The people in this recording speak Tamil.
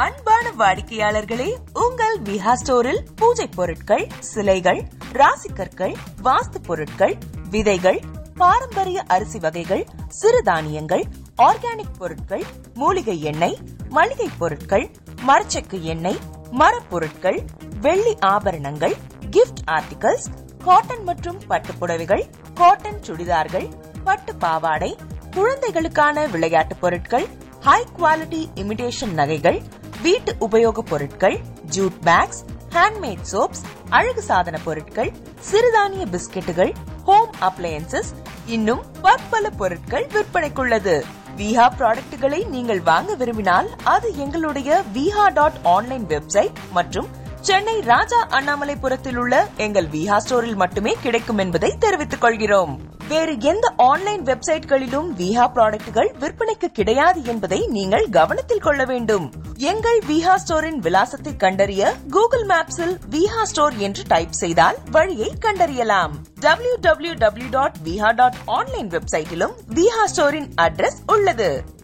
அன்பான வாடிக்கையாளர்களே, உங்கள் விஹா ஸ்டோரில் பூஜை பொருட்கள், சிலைகள், ராசிக்கற்கள், வாஸ்து பொருட்கள், விதைகள், பாரம்பரிய அரிசி வகைகள், சிறுதானியங்கள், ஆர்கானிக் பொருட்கள், மூலிகை எண்ணெய், மளிகை பொருட்கள், மரச்செக்கு எண்ணெய், மரப்பொருட்கள், வெள்ளி ஆபரணங்கள், கிஃப்ட் ஆர்டிகல்ஸ், காட்டன் மற்றும் பட்டு புடவைகள், காட்டன் சுடிதார்கள், பட்டு பாவாடை, குழந்தைகளுக்கான விளையாட்டு பொருட்கள், ஹை குவாலிட்டி இமிடேஷன் நகைகள், வீட்டு உபயோக பொருட்கள், ஜூட் பேக்ஸ், ஹேண்ட்மேட் சோப்ஸ், அழகு சாதன பொருட்கள், சிறுதானிய பிஸ்கெட்டுகள், ஹோம் அப்ளையன்சஸ், இன்னும் பற்பல பொருட்கள் விற்பனைக்குள்ளது. விஹா ப்ராடக்ட்களை நீங்கள் வாங்க விரும்பினால் அது எங்களுடைய viha.online வெப்சைட் மற்றும் சென்னை ராஜா அண்ணாமலைபுரத்தில் உள்ள எங்கள் விஹா ஸ்டோரில் மட்டுமே கிடைக்கும் என்பதை தெரிவித்துக் கொள்கிறோம். வேறு எந்த ஆன்லைன் வெப்சைட்களிலும் விஹா ப்ராடக்ட்கள் விற்பனைக்கு கிடையாது என்பதை நீங்கள் கவனத்தில் கொள்ள வேண்டும். எங்கள் விஹா ஸ்டோரின் விலாசத்தை கண்டறிய கூகுள் மேப்ஸில் விஹா ஸ்டோர் என்று டைப் செய்தால் வழியை கண்டறியலாம். www.viha.online வெப்சைட்டிலும் விஹா ஸ்டோரின் அட்ரஸ் உள்ளது.